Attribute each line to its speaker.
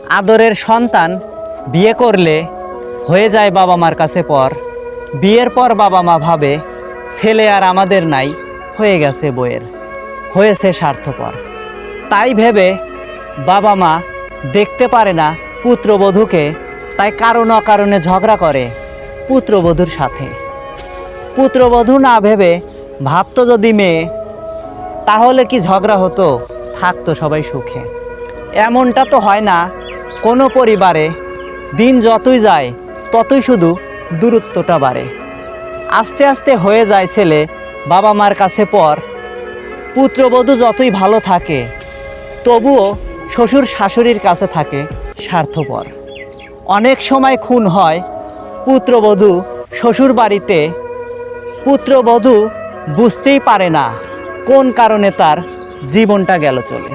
Speaker 1: আদরের সন্তান বিয়ে করলে হয়ে যায় বাবা মার কাছে পর। বিয়ের পর বাবা মা ভাবে ছেলে আর আমাদের নাই, হয়ে গেছে বইয়ের, হয়েছে স্বার্থপর। তাই ভেবে বাবা মা দেখতে পারে না পুত্রবধূকে, তাই কারণ অকারণে ঝগড়া করে পুত্রবধূর সাথে। পুত্রবধূ না ভেবে ভাবতো যদি মেয়ে, তাহলে কি ঝগড়া হতো, থাকতো সবাই সুখে। এমনটা তো হয় না কোনো পরিবারে। দিন যতই যায় ততই শুধু দূরত্বটা বাড়ে। আস্তে আস্তে হয়ে যায় ছেলে বাবা মার কাছে পর। পুত্রবধূ যতই ভালো থাকে তবুও শ্বশুর শাশুড়ির কাছে থাকে স্বার্থপর। অনেক সময় খুন হয় পুত্রবধূ শ্বশুর বাড়িতে। পুত্রবধূ বুঝতেই পারে না কোন কারণে তার জীবনটা গেল চলে।